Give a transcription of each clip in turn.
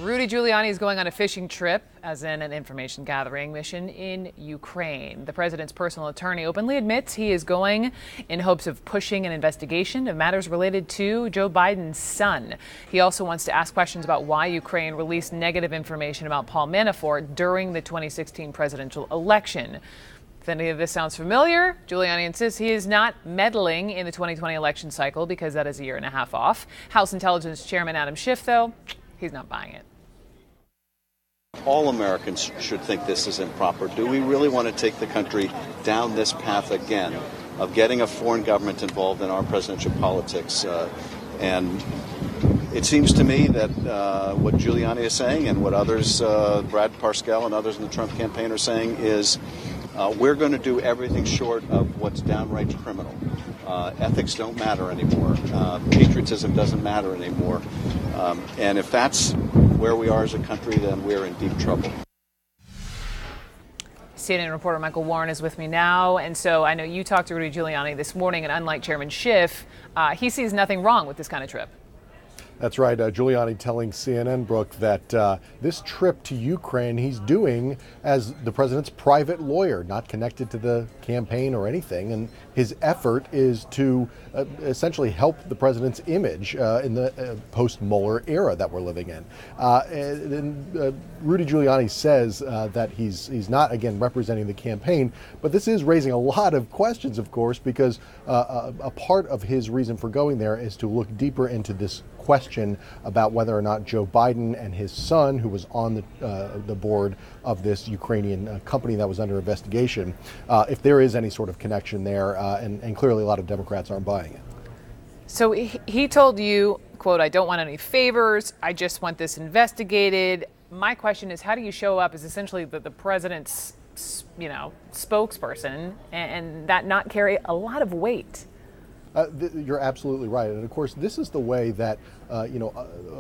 Rudy Giuliani is going on a fishing trip, as in an information gathering mission in Ukraine. The president's personal attorney openly admits he is going in hopes of pushing an investigation of matters related to Joe Biden's son. He also wants to ask questions about why Ukraine released negative information about Paul Manafort during the 2016 presidential election. If any of this sounds familiar, Giuliani insists he is not meddling in the 2020 election cycle because that is a year and a half off. House Intelligence Chairman Adam Schiff, though, he's not buying it. All Americans should think this is improper. Do we really want to take the country down this path again of getting a foreign government involved in our presidential politics? And it seems to me that what Giuliani is saying and what others, Brad Parscale and others in the Trump campaign are saying is we're going to do everything short of what's downright criminal. Ethics don't matter anymore. Patriotism doesn't matter anymore. And if that's where we are as a country, then we're in deep trouble. CNN reporter Michael Warren is with me now. And so I know you talked to Rudy Giuliani this morning, and unlike Chairman Schiff, he sees nothing wrong with this kind of trip. That's right. Giuliani telling CNN, Brooke, that this trip to Ukraine he's doing as the president's private lawyer, not connected to the campaign or anything. And his effort is to essentially help the president's image in the post-Mueller era that we're living in. And Rudy Giuliani says that he's not, again, representing the campaign. But this is raising a lot of questions, of course, because a part of his reason for going there is to look deeper into this question about whether or not Joe Biden and his son, who was on the board of this Ukrainian company that was under investigation, if there is any sort of connection there, and clearly a lot of Democrats aren't buying it. So he told you, quote, "I don't want any favors. I just want this investigated." My question is, how do you show up as essentially the president's, spokesperson and that not carry a lot of weight? You're absolutely right. And of course, this is the way that, a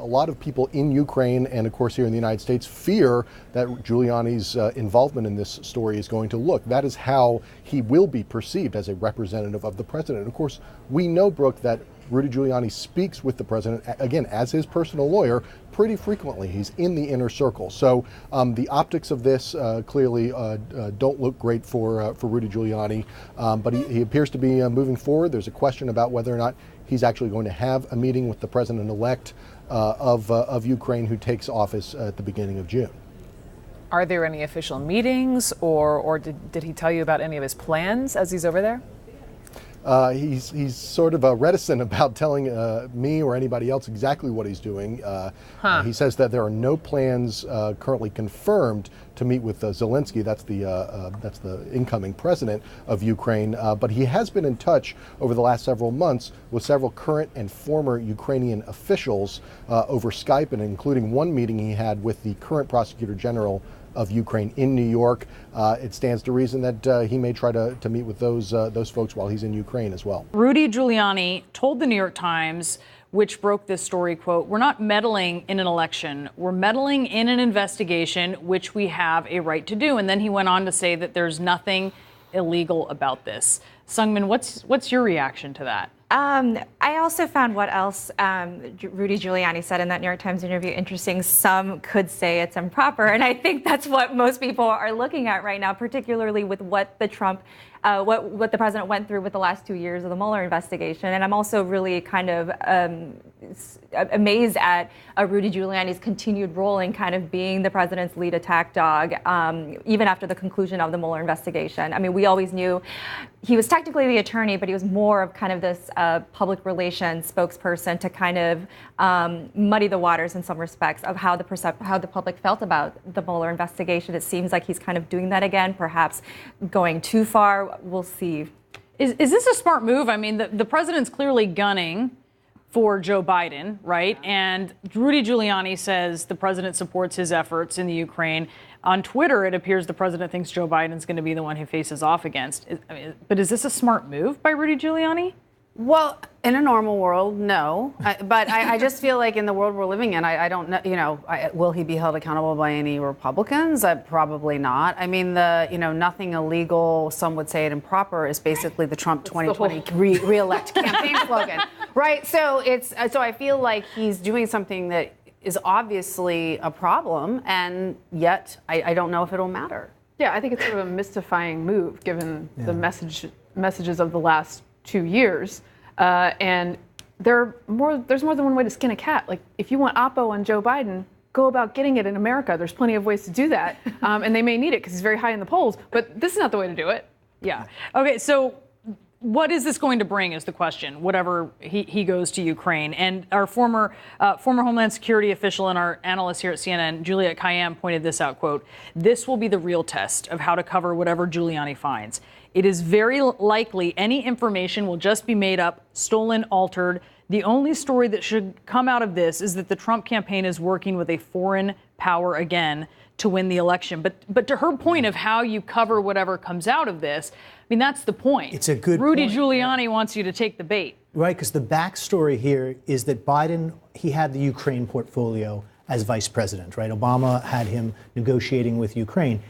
lot of people in Ukraine and of course here in the United States fear that Giuliani's involvement in this story is going to look. That is how he will be perceived as a representative of the president. And of course, we know, Brooke, that Rudy Giuliani speaks with the president, again, as his personal lawyer, pretty frequently. He's in the inner circle. So the optics of this clearly don't look great for Rudy Giuliani, but he appears to be moving forward. There's a question about whether or not he's actually going to have a meeting with the president-elect of Ukraine, who takes office at the beginning of June. Are there any official meetings, or did he tell you about any of his plans as he's over there? He's sort of reticent about telling me or anybody else exactly what he's doing. He says that there are no plans currently confirmed to meet with Zelensky. That's the incoming president of Ukraine. But he has been in touch over the last several months with several current and former Ukrainian officials over Skype, and including one meeting he had with the current prosecutor general of Ukraine in New York. It stands to reason that he may try to meet with those folks while he's in Ukraine as well. Rudy Giuliani told the New York Times, which broke this story, quote, "We're not meddling in an election. We're meddling in an investigation, which we have a right to do." And then he went on to say that there's nothing illegal about this. Sungmin, what's your reaction to that? I also found what else Rudy Giuliani said in that New York Times interview interesting. Some could say it's improper, and I think that's what most people are looking at right now, particularly with what the president went through with the last 2 years of the Mueller investigation. And I'm also really kind of amazed at Rudy Giuliani's continued role in kind of being the president's lead attack dog, even after the conclusion of the Mueller investigation. I mean, we always knew he was technically the attorney, but he was more of kind of this public relations spokesperson to kind of muddy the waters in some respects of how the public felt about the Mueller investigation. It seems like he's kind of doing that again, perhaps going too far. We'll see. Is this a smart move? I mean, the president's clearly gunning for Joe Biden, right? And Rudy Giuliani says the president supports his efforts in the Ukraine. On Twitter, it appears the president thinks Joe Biden's going to be the one he faces off against. But is this a smart move by Rudy Giuliani? Well, in a normal world, no. But I just feel like in the world we're living in, I don't know, will he be held accountable by any Republicans? Probably not. I mean, nothing illegal, some would say it improper, is basically the Trump 2020 re-elect campaign slogan, right? So I feel like he's doing something that is obviously a problem, and yet I don't know if it'll matter. Yeah, I think it's sort of a mystifying move given the messages of the last 2 years. And there's more than one way to skin a cat. Like, if you want Oppo on Joe Biden, go about getting it in America. There's plenty of ways to do that. And they may need it because he's very high in the polls, but this is not the way to do it. Yeah. Okay, so what is this going to bring is the question, whatever he goes to Ukraine. And our former Homeland Security official and our analyst here at CNN, Juliette Kayyem, pointed this out, quote, "This will be the real test of how to cover whatever Giuliani finds. It is very likely any information will just be made up, stolen, altered. The only story that should come out of this is that the Trump campaign is working with a foreign power again to win the election." But to her point of how you cover whatever comes out of this, I mean, that's the point. It's a good Rudy point. Giuliani wants you to take the bait. Right, because the backstory here is that Biden, he had the Ukraine portfolio as vice president, right? Obama had him negotiating with Ukraine.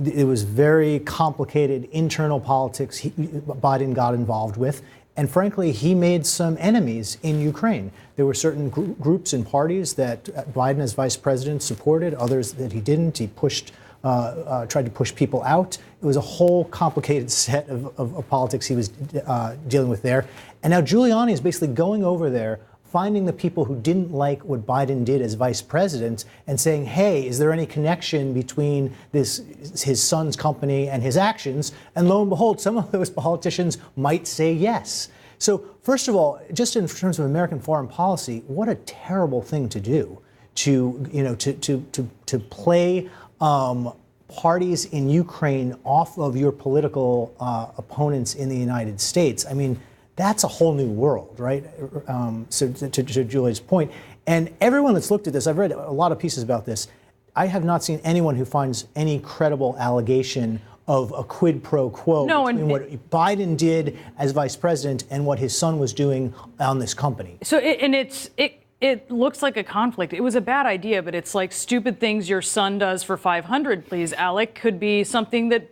It was very complicated internal politics Biden got involved with. And frankly, he made some enemies in Ukraine. There were certain groups and parties that Biden as vice president supported, others that he didn't. He tried to push people out. It was a whole complicated set of politics he was dealing with there. And now Giuliani is basically going over there, finding the people who didn't like what Biden did as vice president and saying, hey, is there any connection between his son's company and his actions? And lo and behold, some of those politicians might say yes. So first of all, just in terms of American foreign policy, what a terrible thing to do to play parties in Ukraine off of your political opponents in the United States. I mean, that's a whole new world, right? So to Julia's point, and everyone that's looked at this, I've read a lot of pieces about this. I have not seen anyone who finds any credible allegation of a quid pro quo between what Biden did as vice president and what his son was doing on this company. So it looks like a conflict. It was a bad idea, but it's like stupid things your son does for 500, please, Alec, could be something that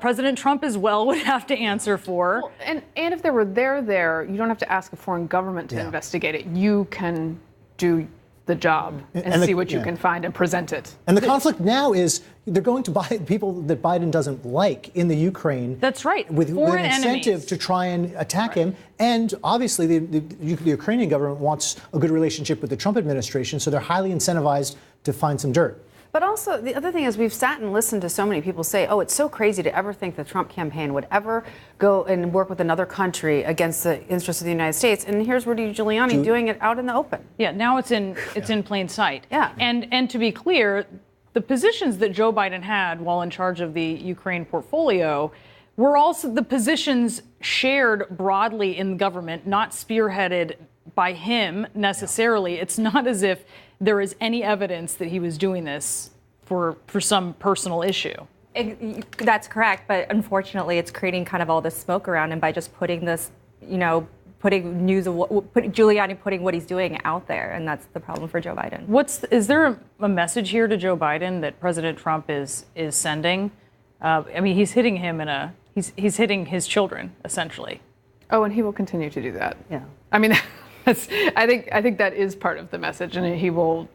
President Trump as well would have to answer for. Well, and if there were there, you don't have to ask a foreign government to investigate it. You can do the job and see what you can find and present it. And the conflict now is they're going to buy people that Biden doesn't like in the Ukraine. That's right. With an incentive to try and attack him. And obviously the Ukrainian government wants a good relationship with the Trump administration, so they're highly incentivized to find some dirt. But also, the other thing is we've sat and listened to so many people say, oh, it's so crazy to ever think the Trump campaign would ever go and work with another country against the interests of the United States. And here's Rudy Giuliani doing it out in the open. Yeah, now it's in plain sight. Yeah. And to be clear, the positions that Joe Biden had while in charge of the Ukraine portfolio were also the positions shared broadly in government, not spearheaded by him necessarily. It's not as if there is any evidence that he was doing this for some personal issue. That's correct, but unfortunately, it's creating kind of all this smoke around him by just putting this, putting news of Giuliani putting what he's doing out there, and that's the problem for Joe Biden. Is there a message here to Joe Biden that President Trump is sending? I mean, he's hitting him he's hitting his children essentially. Oh, and he will continue to do that. Yeah. I mean, I think that is part of the message, and he will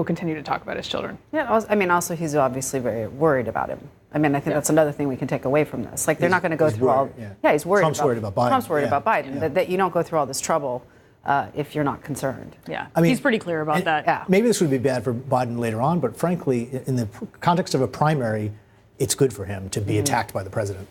continue to talk about his children. Yeah. I mean, also he's obviously very worried about him. I mean, I think that's another thing we can take away from this. Like, they're not going to go through all. Yeah, he's worried. Trump's worried about Biden. Trump's worried about Biden. That you don't go through all this trouble if you're not concerned. Yeah. I mean, he's pretty clear about that. Yeah. Maybe this would be bad for Biden later on, but frankly, in the context of a primary, it's good for him to be attacked by the president.